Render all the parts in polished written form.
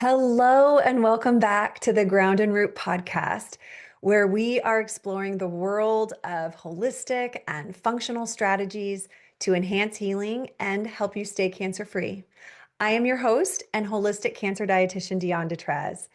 Hello, and welcome back to the Ground and Root podcast, where we are exploring the world of holistic and functional strategies to enhance healing and help you stay cancer free. I am your host and holistic cancer dietitian, Dion Detrez.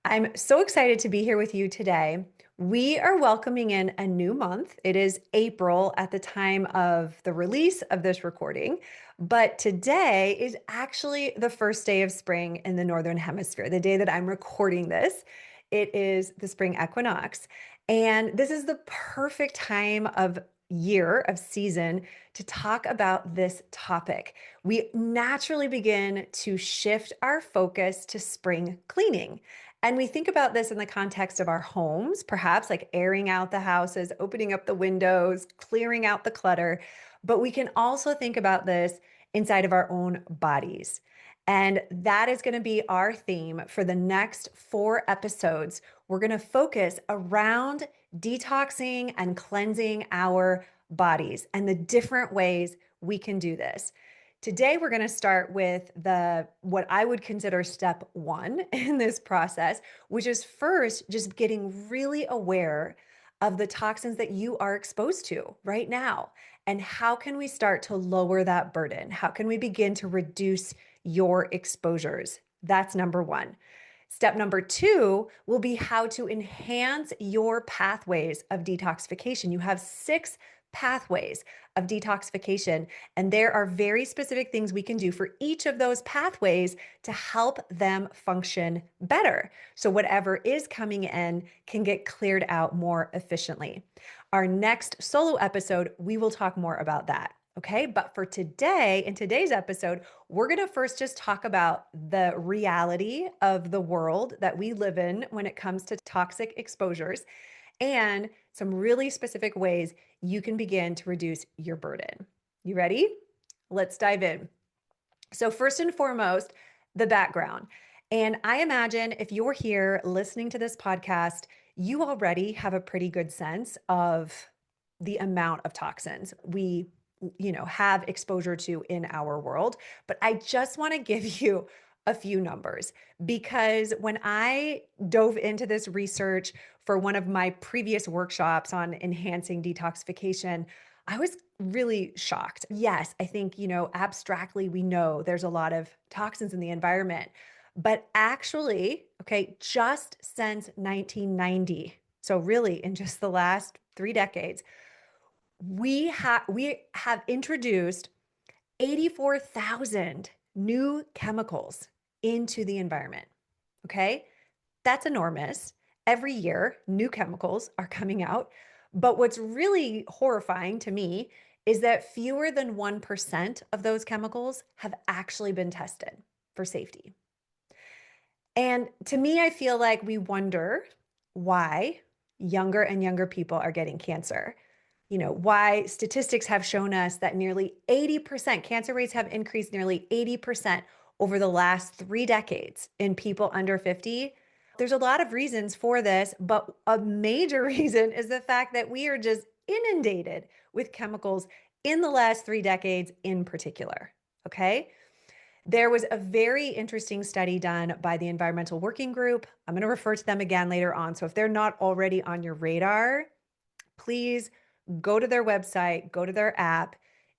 I'm so excited to be here with you today. We are welcoming in a new month. It is April at the time of the release of this recording, but today is actually the first day of spring in the Northern Hemisphere, the day that I'm recording this. It is the spring equinox. And this is the perfect time of year, of season, to talk about this topic. We naturally begin to shift our focus to spring cleaning. And we think about this in the context of our homes, perhaps like airing out the houses, opening up the windows, clearing out the clutter. But we can also think about this inside of our own bodies. And that is going to be our theme for the next 4 episodes. We're going to focus around detoxing and cleansing our bodies and the different ways we can do this. Today, we're going to start with what I would consider step one in this process, which is first just getting really aware of the toxins that you are exposed to right now. And how can we start to lower that burden? How can we begin to reduce your exposures? That's number one. Step number two will be how to enhance your pathways of detoxification. You have 6 pathways of detoxification, and there are very specific things we can do for each of those pathways to help them function better. So whatever is coming in can get cleared out more efficiently. Our next solo episode, we will talk more about that. Okay, but for today, in today's episode, we're going to first just talk about the reality of the world that we live in when it comes to toxic exposures and some really specific ways you can begin to reduce your burden. You ready? Let's dive in. So, first and foremost, the background. And I imagine if you're here listening to this podcast, you already have a pretty good sense of the amount of toxins we have exposure to in our world. But I just want to give you a few numbers because when I dove into this research for one of my previous workshops on enhancing detoxification, I was really shocked. Yes, I think, abstractly, we know there's a lot of toxins in the environment, but actually, okay, just since 1990, so really in just the last 3 decades, we have introduced 84,000 new chemicals into the environment. Okay? That's enormous. Every year, new chemicals are coming out. But what's really horrifying to me is that fewer than 1% of those chemicals have actually been tested for safety. And to me, I feel like we wonder why younger and younger people are getting cancer. Why statistics have shown us that nearly 80% cancer rates have increased nearly 80% over the last 3 decades in people under 50. There's a lot of reasons for this, but a major reason is the fact that we are just inundated with chemicals in the last 3 decades in particular. Okay. There was a very interesting study done by the Environmental Working Group. I'm going to refer to them again later on. So if they're not already on your radar, please go to their website, go to their app,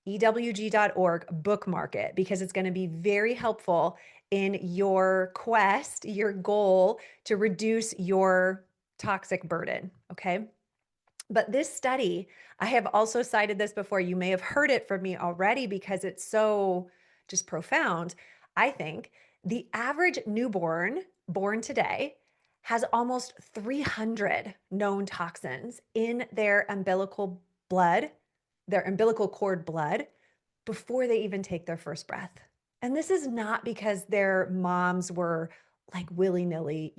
ewg.org, bookmark it, because it's going to be very helpful in your quest, your goal to reduce your toxic burden. Okay. But this study, I have also cited this before. You may have heard it from me already because it's so just profound. I think the average newborn born today has almost 300 known toxins in their umbilical cord blood before they even take their first breath. And this is not because their moms were like willy-nilly,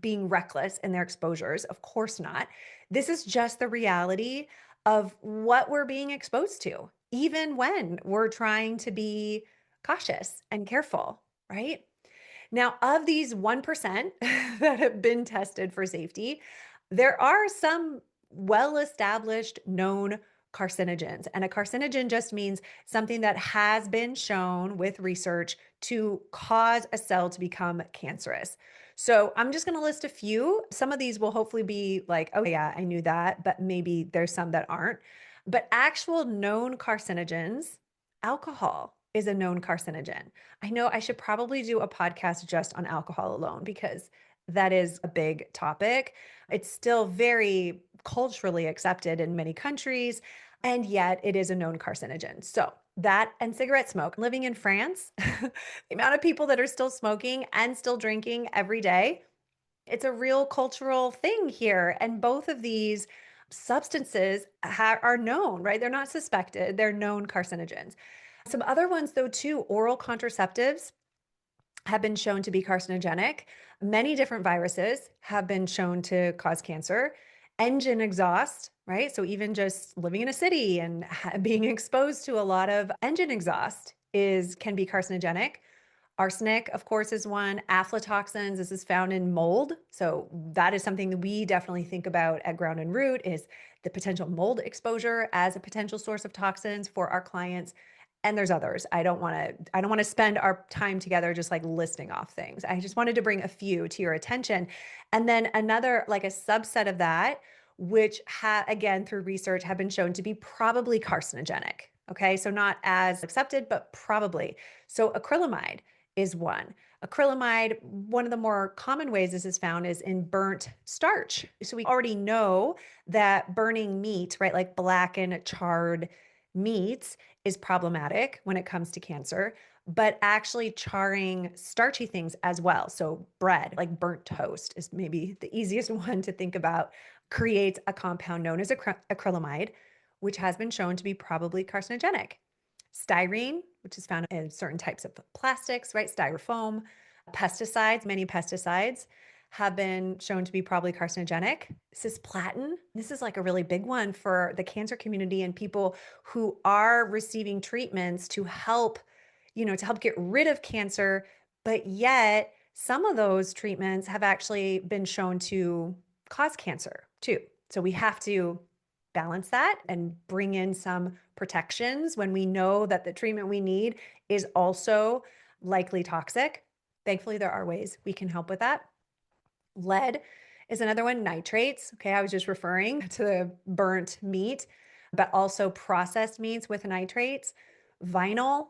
being reckless in their exposures. Of course not. This is just the reality of what we're being exposed to, even when we're trying to be cautious and careful, right? Now, of these 1% that have been tested for safety, there are some well-established known carcinogens. And a carcinogen just means something that has been shown with research to cause a cell to become cancerous. So I'm just going to list a few. Some of these will hopefully be like, oh, yeah, I knew that, but maybe there's some that aren't. But actual known carcinogens, alcohol is a known carcinogen. I know I should probably do a podcast just on alcohol alone because that is a big topic. It's still very culturally accepted in many countries, and yet it is a known carcinogen. So that and cigarette smoke. Living in France, the amount of people that are still smoking and still drinking every day, it's a real cultural thing here. And both of these substances are known, right? They're not suspected, they're known carcinogens. Some other ones, though, too, oral contraceptives have been shown to be carcinogenic. Many different viruses have been shown to cause cancer. Engine exhaust, right? So even just living in a city and being exposed to a lot of engine exhaust can be carcinogenic. Arsenic, of course, is one. Aflatoxins, this is found in mold. So that is something that we definitely think about at Ground and Root, is the potential mold exposure as a potential source of toxins for our clients. And there's others. I don't want to spend our time together just like listing off things. I just wanted to bring a few to your attention. And then another, like a subset of that, which again, through research have been shown to be probably carcinogenic. Okay. So not as accepted, but probably. So acrylamide is one. Acrylamide, one of the more common ways this is found is in burnt starch. So we already know that burning meat, right, like blackened, charred meats is problematic when it comes to cancer, but actually charring starchy things as well. So bread, like burnt toast is maybe the easiest one to think about, creates a compound known as acrylamide, which has been shown to be probably carcinogenic. Styrene, which is found in certain types of plastics, right? Styrofoam. Pesticides, many pesticides have been shown to be probably carcinogenic. Cisplatin, this is like a really big one for the cancer community and people who are receiving treatments to help, to help get rid of cancer, but yet some of those treatments have actually been shown to cause cancer too. So we have to balance that and bring in some protections when we know that the treatment we need is also likely toxic. Thankfully, there are ways we can help with that. Lead is another one. Nitrates. Okay, I was just referring to the burnt meat, but also processed meats with nitrates, vinyl,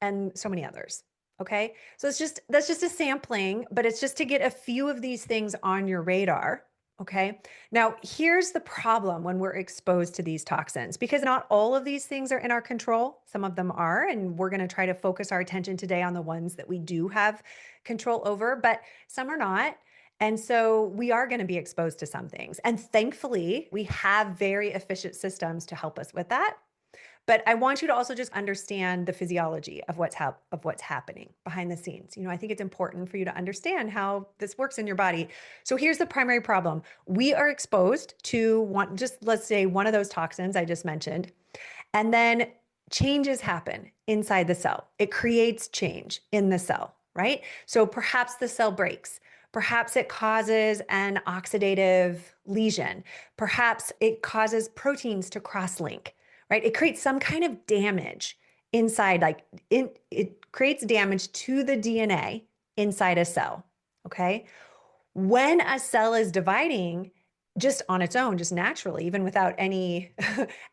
and so many others. Okay, so that's just a sampling, but it's just to get a few of these things on your radar. Okay. Now, here's the problem when we're exposed to these toxins, because not all of these things are in our control. Some of them are, and we're going to try to focus our attention today on the ones that we do have control over, but some are not. And so we are going to be exposed to some things. And thankfully, we have very efficient systems to help us with that. But I want you to also just understand the physiology of what's happening behind the scenes. I think it's important for you to understand how this works in your body. So here's the primary problem. We are exposed to let's say one of those toxins I just mentioned, and then changes happen inside the cell. It creates change in the cell, right? So perhaps the cell breaks. Perhaps it causes an oxidative lesion. Perhaps it causes proteins to cross-link. Right? It creates some kind of damage inside, it creates damage to the DNA inside a cell. Okay. When a cell is dividing just on its own, just naturally, even without any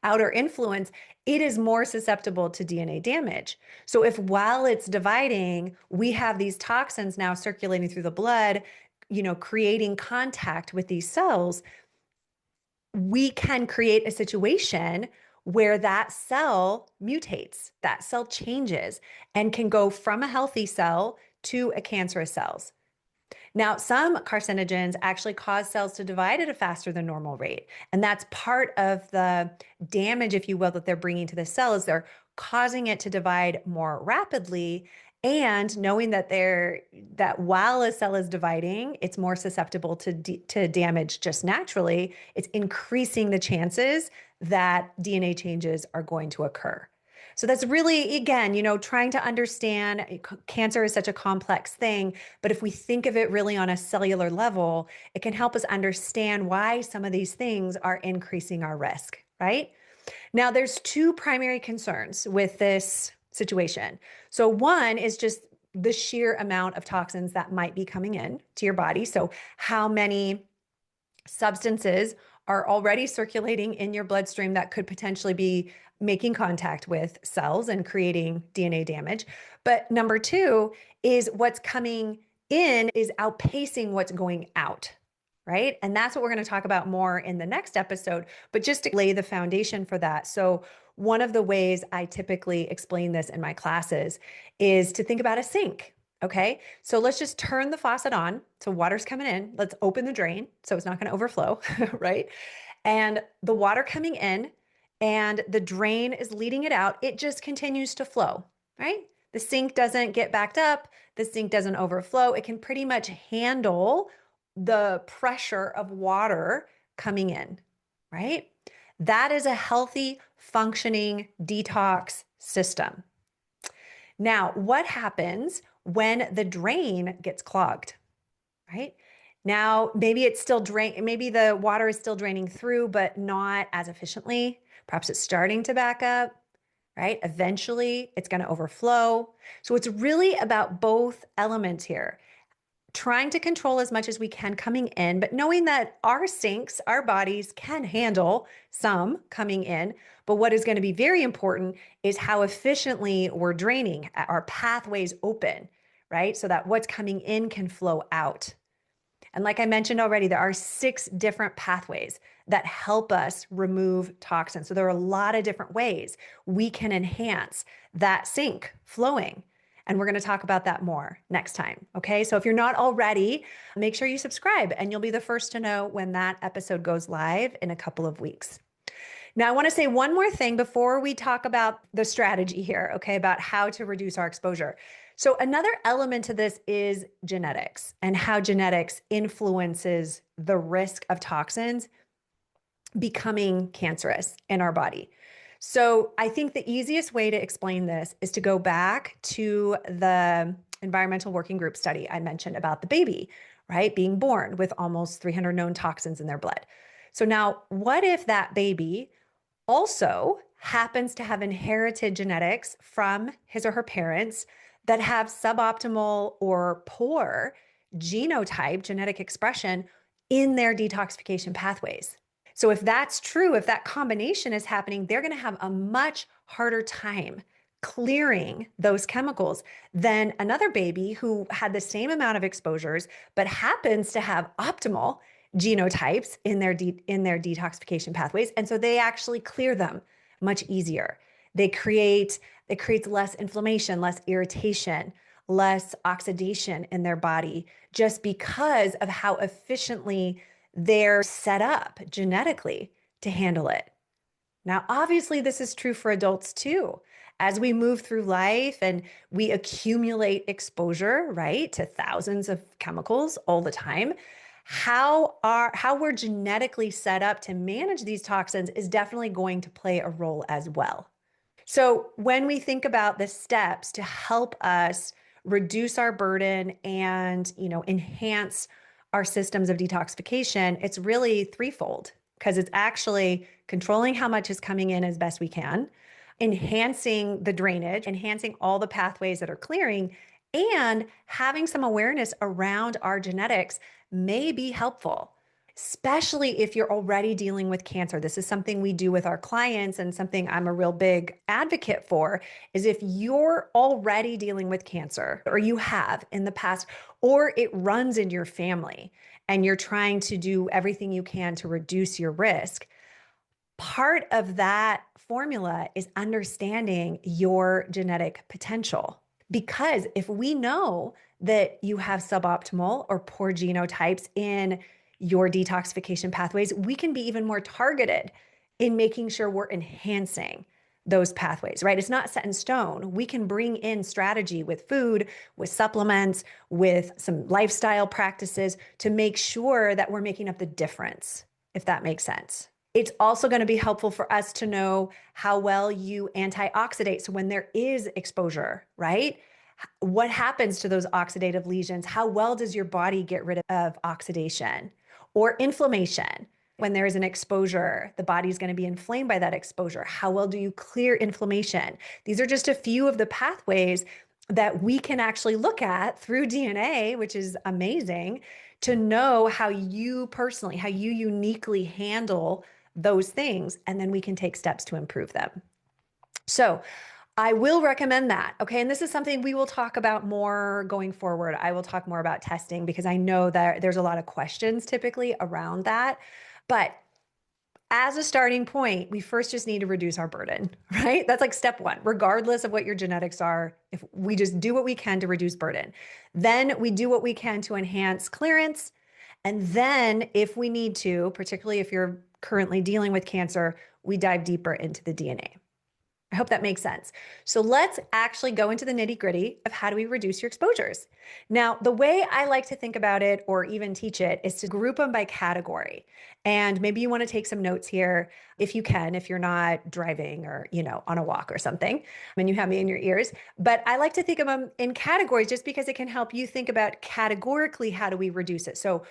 outer influence, it is more susceptible to DNA damage. So if while it's dividing, we have these toxins now circulating through the blood, creating contact with these cells, we can create a situation where that cell mutates, that cell changes, and can go from a healthy cell to a cancerous cells. Now, some carcinogens actually cause cells to divide at a faster than normal rate. And that's part of the damage, if you will, that they're bringing to the cell, is they're causing it to divide more rapidly. And knowing that while a cell is dividing, it's more susceptible to damage just naturally, it's increasing the chances that DNA changes are going to occur. So that's really, again, trying to understand cancer is such a complex thing, but if we think of it really on a cellular level, it can help us understand why some of these things are increasing our risk, right? Now, there's two primary concerns with this situation. So one is just the sheer amount of toxins that might be coming in to your body. So how many substances are already circulating in your bloodstream that could potentially be making contact with cells and creating DNA damage. But number two is what's coming in is outpacing what's going out, right? And that's what we're going to talk about more in the next episode, but just to lay the foundation for that. So one of the ways I typically explain this in my classes is to think about a sink. Okay, so let's just turn the faucet on. So water's coming in. Let's open the drain so it's not going to overflow, right? And the water coming in and the drain is leading it out. It just continues to flow, right? The sink doesn't get backed up. The sink doesn't overflow. It can pretty much handle the pressure of water coming in, right? That is a healthy, functioning detox system. Now, what happens when the drain gets clogged, right? Now, maybe it's still maybe the water is still draining through, but not as efficiently. Perhaps it's starting to back up, right? Eventually, it's going to overflow. So it's really about both elements here. Trying to control as much as we can coming in, but knowing that our sinks, our bodies can handle some coming in. But what is going to be very important is how efficiently we're draining, our pathways open, right? So that what's coming in can flow out. And like I mentioned already, there are 6 different pathways that help us remove toxins. So there are a lot of different ways we can enhance that sink flowing. And we're going to talk about that more next time. Okay. So if you're not already, make sure you subscribe and you'll be the first to know when that episode goes live in a couple of weeks. Now, I want to say one more thing before we talk about the strategy here, okay, about how to reduce our exposure. So another element to this is genetics and how genetics influences the risk of toxins becoming cancerous in our body. So I think the easiest way to explain this is to go back to the environmental working group study I mentioned about the baby, right? Being born with almost 300 known toxins in their blood. So now what if that baby also happens to have inherited genetics from his or her parents that have suboptimal or poor genotype, genetic expression in their detoxification pathways? So if that's true, if that combination is happening, they're going to have a much harder time clearing those chemicals than another baby who had the same amount of exposures, but happens to have optimal genotypes in their detoxification pathways. And so they actually clear them much easier. It creates less inflammation, less irritation, less oxidation in their body just because of how efficiently they're set up genetically to handle it. Now, obviously, this is true for adults too. As we move through life and we accumulate exposure, right, to thousands of chemicals all the time, how we're genetically set up to manage these toxins is definitely going to play a role as well. So when we think about the steps to help us reduce our burden and, enhance our systems of detoxification, it's really threefold because it's actually controlling how much is coming in as best we can, enhancing the drainage, enhancing all the pathways that are clearing, and having some awareness around our genetics may be helpful, especially if you're already dealing with cancer. This is something we do with our clients and something I'm a real big advocate for is if you're already dealing with cancer or you have in the past, or it runs in your family and you're trying to do everything you can to reduce your risk, part of that formula is understanding your genetic potential. Because if we know that you have suboptimal or poor genotypes in your detoxification pathways, we can be even more targeted in making sure we're enhancing those pathways, right? It's not set in stone. We can bring in strategy with food, with supplements, with some lifestyle practices to make sure that we're making up the difference, if that makes sense. It's also going to be helpful for us to know how well you antioxidate. So when there is exposure, right? What happens to those oxidative lesions? How well does your body get rid of oxidation or inflammation, When there's an exposure, the body's going to be inflamed by that exposure. How well do you clear inflammation? These are just a few of the pathways that we can actually look at through DNA, which is amazing, to know how you personally, how you uniquely handle those things. And then we can take steps to improve them. So I will recommend that. Okay. And this is something we will talk about more going forward. I will talk more about testing because I know that there's a lot of questions typically around that. But as a starting point, we first just need to reduce our burden, right? That's like step one, regardless of what your genetics are. If we just do what we can to reduce burden, then we do what we can to enhance clearance. And then if we need to, particularly if you're currently dealing with cancer, we dive deeper into the DNA. I hope that makes sense. So let's actually go into the nitty gritty of how do we reduce your exposures. Now, the way I like to think about it or even teach it is to group them by category. And maybe you want to take some notes here if you can, if you're not driving or, on a walk or something, and you have me in your ears. But I like to think of them in categories just because it can help you think about categorically how do we reduce it. So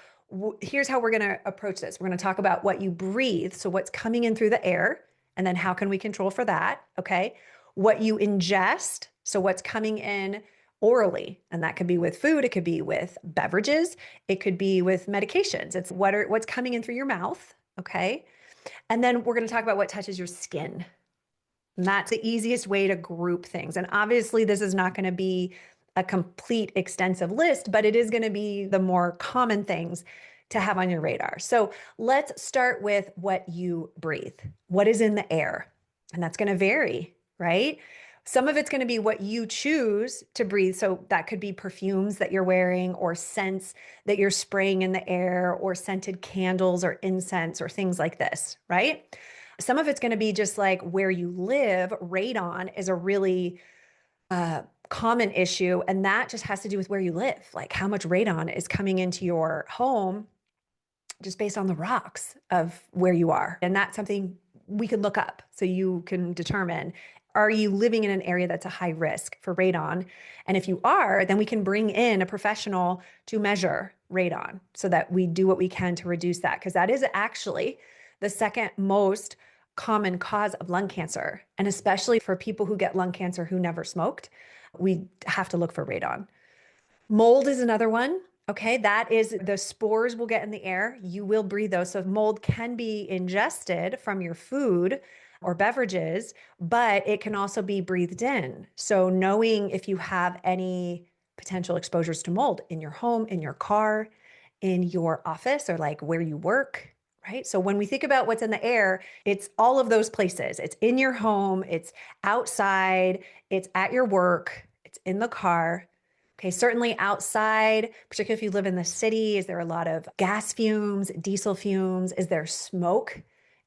here's how we're going to approach this. We're going to talk about what you breathe. So what's coming in through the air. And then how can we control for that? Okay. What you ingest. So what's coming in orally, and that could be with food. It could be with beverages. It could be with medications. It's what's coming in through your mouth. Okay. And then we're going to talk about what touches your skin. And that's the easiest way to group things. And obviously this is not going to be a complete extensive list, but it is going to be the more common things to have on your radar. So let's start with what you breathe. What is in the air? And that's going to vary, right? Some of it's going to be what you choose to breathe. So that could be perfumes that you're wearing or scents that you're spraying in the air or scented candles or incense or things like this, right? Some of it's going to be just like where you live. Radon is a really common issue. And that just has to do with where you live, like how much radon is coming into your home just based on the rocks of where you are. And that's something we can look up so you can determine, are you living in an area that's a high risk for radon? And if you are, then we can bring in a professional to measure radon so that we do what we can to reduce that, because that is actually the second most common cause of lung cancer. And especially for people who get lung cancer who never smoked, we have to look for radon. Mold is another one. Okay, that is the spores will get in the air. You will breathe those. So mold can be ingested from your food or beverages, but it can also be breathed in. So knowing if you have any potential exposures to mold in your home, in your car, in your office, or like where you work, right? So when we think about what's in the air, it's all of those places. It's in your home, it's outside, it's at your work, it's in the car. Okay, certainly outside, particularly if you live in the city, is there a lot of gas fumes, diesel fumes? Is there smoke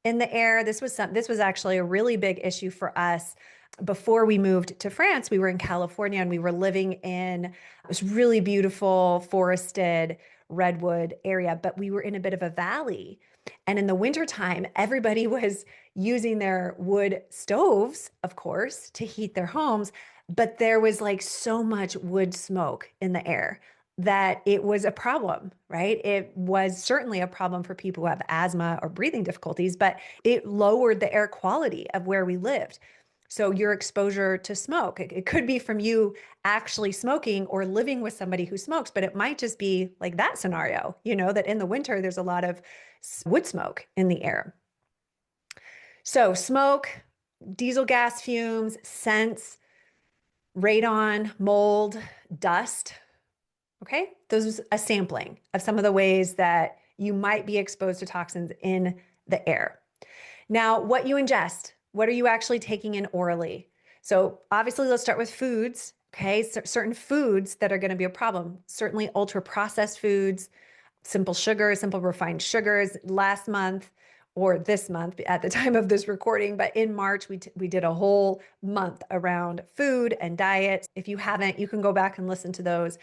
in the air? This was actually a really big issue for us. Before we moved to France, we were in California and we were living in this really beautiful forested redwood area, but we were in a bit of a valley. And in the wintertime, everybody was using their wood stoves, of course, to heat their homes. But there was like so much wood smoke in the air that it was a problem, right? It was certainly a problem for people who have asthma or breathing difficulties, but it lowered the air quality of where we lived. So your exposure to smoke, it could be from you actually smoking or living with somebody who smokes, but it might just be like that scenario, that in the winter, there's a lot of wood smoke in the air. So smoke, diesel gas fumes, scents, radon, mold, dust. Okay, those is a sampling of some of the ways that you might be exposed to toxins in the air. Now, what you ingest, what are you actually taking in orally? So obviously, let's start with foods. Okay, certain foods that are going to be a problem. Certainly ultra processed foods, simple sugars, simple refined sugars. Last month, or this month at the time of this recording, but in March, we did a whole month around food and diet. If you haven't, you can go back and listen to those.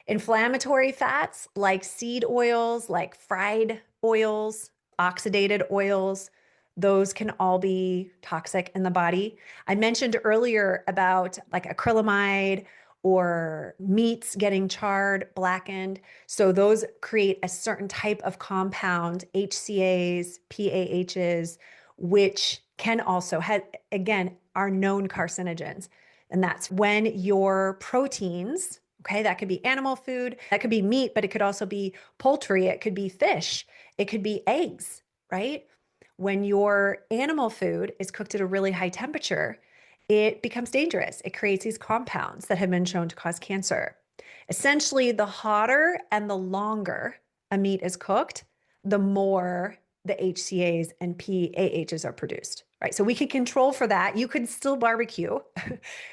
Inflammatory fats like seed oils, like fried oils, oxidated oils, those can all be toxic in the body. I mentioned earlier about like acrylamide or meats getting charred, blackened. So those create a certain type of compound, HCAs, PAHs, which can also have, again, are known carcinogens. And that's when your proteins, okay, that could be animal food, that could be meat, but it could also be poultry, it could be fish, it could be eggs, right? When your animal food is cooked at a really high temperature, it becomes dangerous. It creates these compounds that have been shown to cause cancer. Essentially, the hotter and the longer a meat is cooked, the more the HCAs and PAHs are produced, right? So we can control for that. You could still barbecue,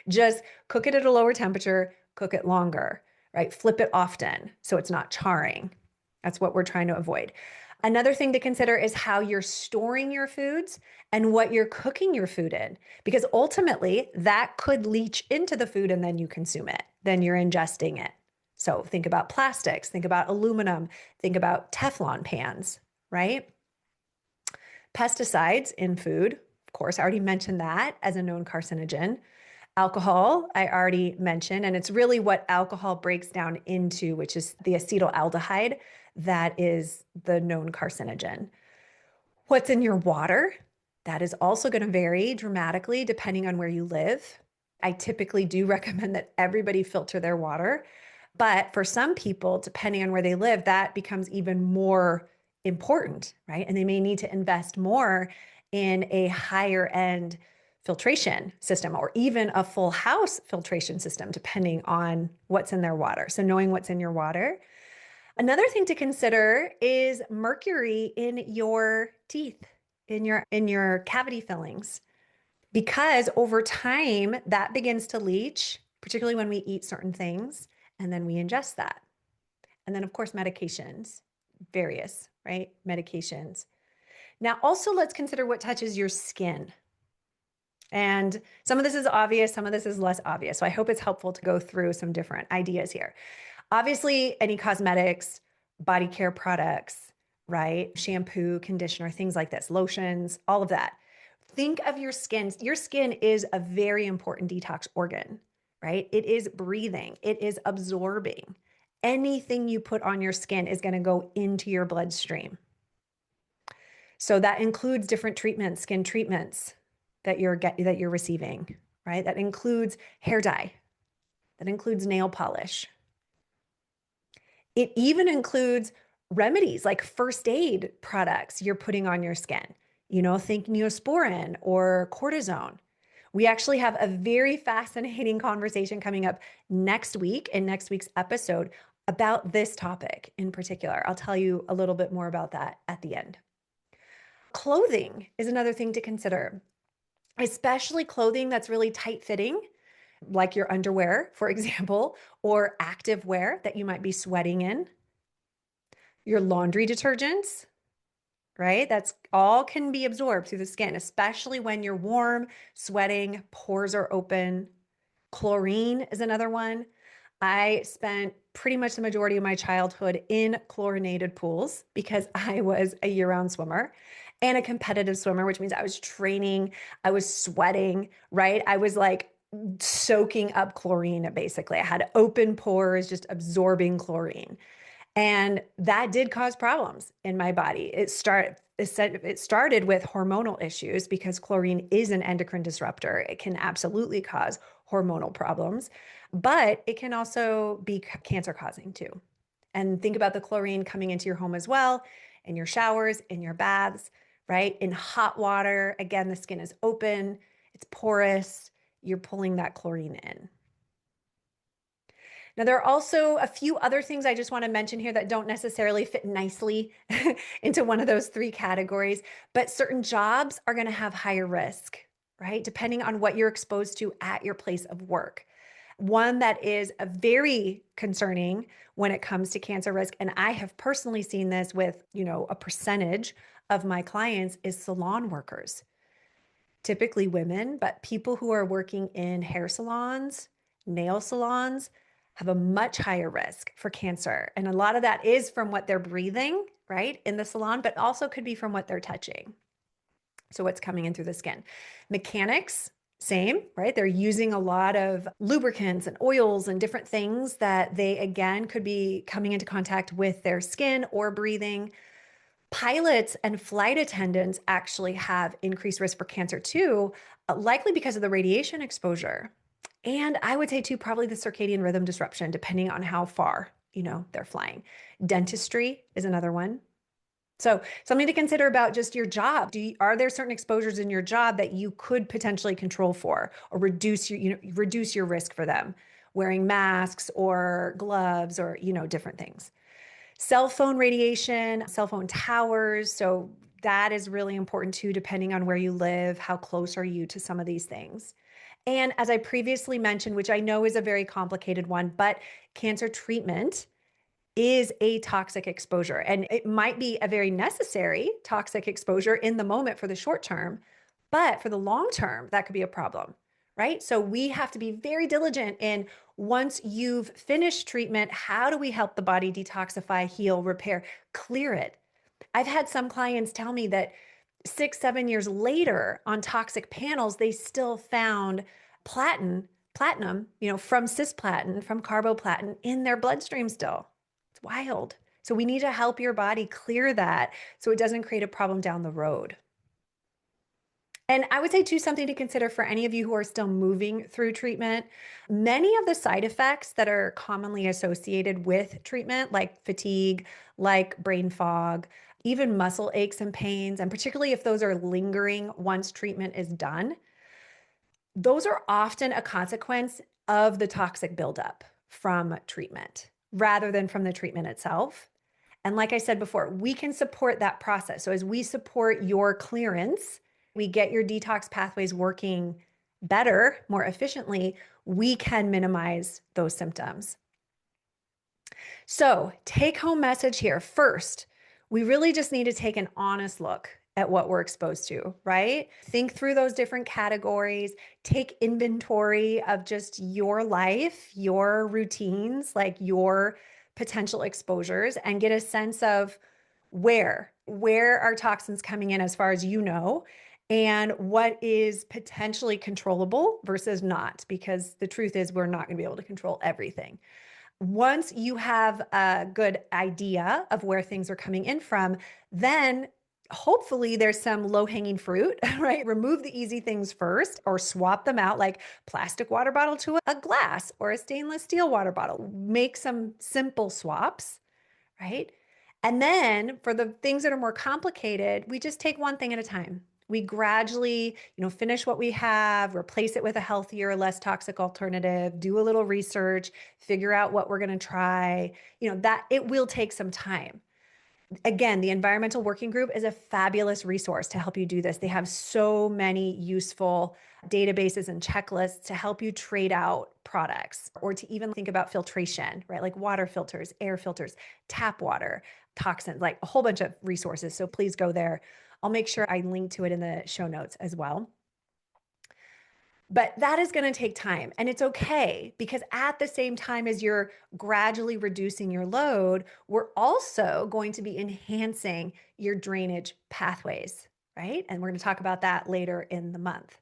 just cook it at a lower temperature, cook it longer, right? Flip it often so it's not charring. That's what we're trying to avoid. Another thing to consider is how you're storing your foods and what you're cooking your food in, because ultimately that could leach into the food and then you consume it. Then you're ingesting it. So think about plastics, think about aluminum, think about Teflon pans, right? Pesticides in food, of course, I already mentioned that as a known carcinogen. Alcohol, I already mentioned, and it's really what alcohol breaks down into, which is the acetaldehyde that is the known carcinogen. What's in your water? That is also going to vary dramatically depending on where you live. I typically do recommend that everybody filter their water, but for some people, depending on where they live, that becomes even more important, right? And they may need to invest more in a higher end filtration system or even a full house filtration system, depending on what's in their water. So knowing what's in your water. Another thing to consider is mercury in your teeth, in your cavity fillings, because over time that begins to leach, particularly when we eat certain things and then we ingest that. And then of course medications, various, right? Medications. Now also let's consider what touches your skin. And some of this is obvious, some of this is less obvious. So I hope it's helpful to go through some different ideas here. Obviously, any cosmetics, body care products, right? Shampoo, conditioner, things like this, lotions, all of that. Think of your skin. Your skin is a very important detox organ, right? It is breathing, it is absorbing. Anything you put on your skin is going to go into your bloodstream. So that includes different treatments, skin treatments that you're receiving, right? That includes hair dye. That includes nail polish. It even includes remedies like first aid products you're putting on your skin. Think Neosporin or cortisone. We actually have a very fascinating conversation coming up next week in next week's episode about this topic in particular. I'll tell you a little bit more about that at the end. Clothing is another thing to consider, especially clothing that's really tight fitting, like your underwear, for example, or active wear that you might be sweating in. Your laundry detergents, right? That's all can be absorbed through the skin, especially when you're warm, sweating, pores are open. Chlorine is another one. I spent pretty much the majority of my childhood in chlorinated pools because I was a year-round swimmer and a competitive swimmer, which means I was training, I was sweating, right? I was like soaking up chlorine, basically. I had open pores, just absorbing chlorine. And that did cause problems in my body. It started with hormonal issues because chlorine is an endocrine disruptor. It can absolutely cause hormonal problems, but it can also be cancer causing too. And think about the chlorine coming into your home as well, in your showers, in your baths, right? In hot water. Again, the skin is open, it's porous, you're pulling that chlorine in. Now, there are also a few other things I just want to mention here that don't necessarily fit nicely into one of those three categories, but certain jobs are going to have higher risk, right? Depending on what you're exposed to at your place of work. One that is a very concerning when it comes to cancer risk, and I have personally seen this with, a percentage of my clients is salon workers. Typically women, but people who are working in hair salons, nail salons, have a much higher risk for cancer. And a lot of that is from what they're breathing, right, in the salon, but also could be from what they're touching. So what's coming in through the skin. Mechanics, Same, right? They're using a lot of lubricants and oils and different things that they, again, could be coming into contact with their skin or breathing. Pilots and flight attendants actually have increased risk for cancer too, likely because of the radiation exposure. And I would say too, probably the circadian rhythm disruption, depending on how far, they're flying. Dentistry is another one. So something to consider about just your job. Are there certain exposures in your job that you could potentially control for or reduce your risk for them? Wearing masks or gloves or, different things. Cell phone radiation, cell phone towers. So that is really important too, depending on where you live. How close are you to some of these things? And as I previously mentioned, which I know is a very complicated one, but cancer treatment is a toxic exposure. And it might be a very necessary toxic exposure in the moment for the short term, but for the long term, that could be a problem, right? So we have to be very diligent in once you've finished treatment, how do we help the body detoxify, heal, repair, clear it? I've had some clients tell me that 6, 7 years later on toxic panels, they still found platinum, from cisplatin, from carboplatin in their bloodstream still. It's wild. So we need to help your body clear that so it doesn't create a problem down the road. And I would say too, something to consider for any of you who are still moving through treatment, many of the side effects that are commonly associated with treatment, like fatigue, like brain fog, even muscle aches and pains, and particularly if those are lingering once treatment is done, those are often a consequence of the toxic buildup from treatment rather than from the treatment itself. And like I said before, we can support that process. So as we support your clearance, we get your detox pathways working better, more efficiently, we can minimize those symptoms. So, take home message here. First, we really just need to take an honest look at what we're exposed to, right? Think through those different categories, take inventory of just your life, your routines, like your potential exposures, and get a sense of where are toxins coming in as far as you know, and what is potentially controllable versus not, because the truth is we're not going to be able to control everything. Once you have a good idea of where things are coming in from, then hopefully there's some low-hanging fruit, right? Remove the easy things first or swap them out, like plastic water bottle to a glass or a stainless steel water bottle. Make some simple swaps, right? And then for the things that are more complicated, we just take one thing at a time. We gradually, finish what we have, replace it with a healthier, less toxic alternative, do a little research, figure out what we're going to try. That it will take some time. Again, the Environmental Working Group is a fabulous resource to help you do this. They have so many useful databases and checklists to help you trade out products or to even think about filtration, right? Like water filters, air filters, tap water, toxins, like a whole bunch of resources. So please go there. I'll make sure I link to it in the show notes as well. But that is going to take time, and it's okay, because at the same time as you're gradually reducing your load, we're also going to be enhancing your drainage pathways, right? And we're going to talk about that later in the month.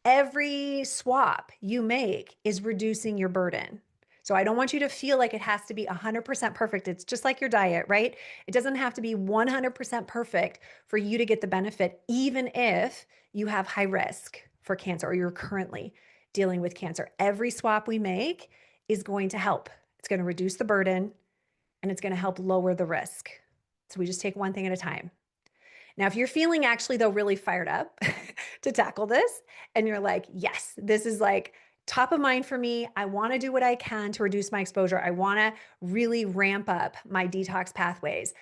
Every swap you make is reducing your burden. So I don't want you to feel like it has to be 100% perfect. It's just like your diet, right? It doesn't have to be 100% perfect for you to get the benefit, even if you have high risk for cancer or you're currently dealing with cancer. Every swap we make is going to help. It's going to reduce the burden and it's going to help lower the risk. So we just take one thing at a time. Now, if you're feeling actually, though, really fired up to tackle this, and you're like, yes, this is like top of mind for me. I want to do what I can to reduce my exposure. I want to really ramp up my detox pathways.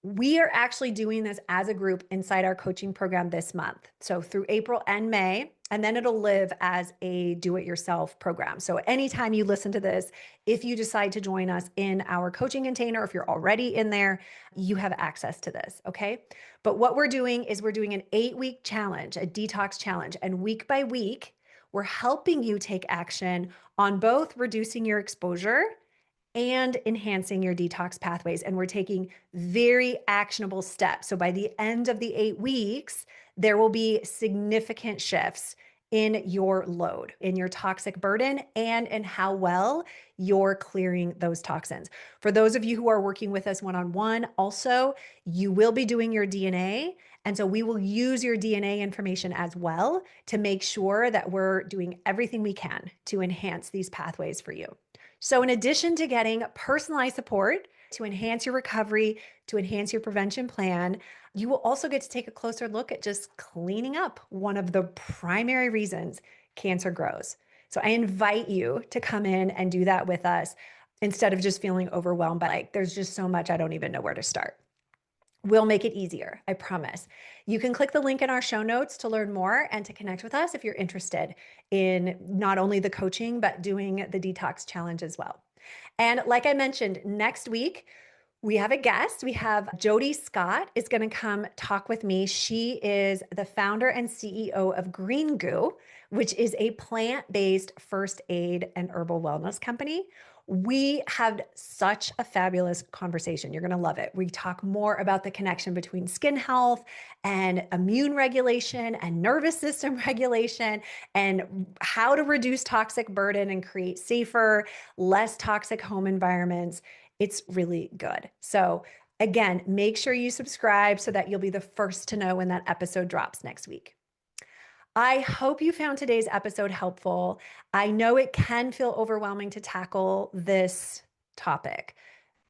We are actually doing this as a group inside our coaching program this month. So through April and May, and then it'll live as a do-it-yourself program. So anytime you listen to this, if you decide to join us in our coaching container, if you're already in there, you have access to this, okay? But what we're doing is we're doing an 8-week challenge, a detox challenge, and week by week, we're helping you take action on both reducing your exposure and enhancing your detox pathways. And we're taking very actionable steps. So by the end of the 8 weeks, there will be significant shifts in your load, in your toxic burden, and in how well you're clearing those toxins. For those of you who are working with us one-on-one, also, you will be doing your DNA. And so we will use your DNA information as well to make sure that we're doing everything we can to enhance these pathways for you. So in addition to getting personalized support to enhance your recovery, to enhance your prevention plan, you will also get to take a closer look at just cleaning up one of the primary reasons cancer grows. So I invite you to come in and do that with us instead of just feeling overwhelmed by like, there's just so much, I don't even know where to start. We'll make it easier, I promise. You can click the link in our show notes to learn more and to connect with us if you're interested in not only the coaching, but doing the detox challenge as well. And like I mentioned, next week, we have a guest. We have Jody Scott is going to come talk with me. She is the founder and CEO of Green Goo, which is a plant-based first aid and herbal wellness company. We had such a fabulous conversation. You're going to love it. We talk more about the connection between skin health and immune regulation and nervous system regulation and how to reduce toxic burden and create safer, less toxic home environments. It's really good. So again, make sure you subscribe so that you'll be the first to know when that episode drops next week. I hope you found today's episode helpful. I know it can feel overwhelming to tackle this topic.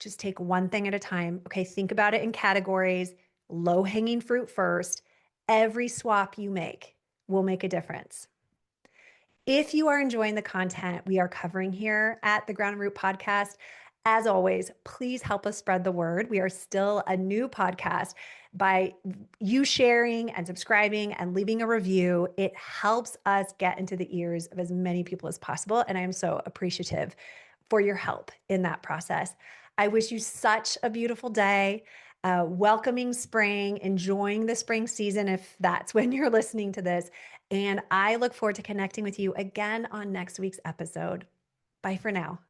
Just take one thing at a time. Okay, think about it in categories. Low-hanging fruit first. Every swap you make will make a difference. If you are enjoying the content we are covering here at the Ground and Root Podcast, as always, please help us spread the word. We are still a new podcast. By you sharing and subscribing and leaving a review, it helps us get into the ears of as many people as possible. And I am so appreciative for your help in that process. I wish you such a beautiful day, welcoming spring, enjoying the spring season if that's when you're listening to this. And I look forward to connecting with you again on next week's episode. Bye for now.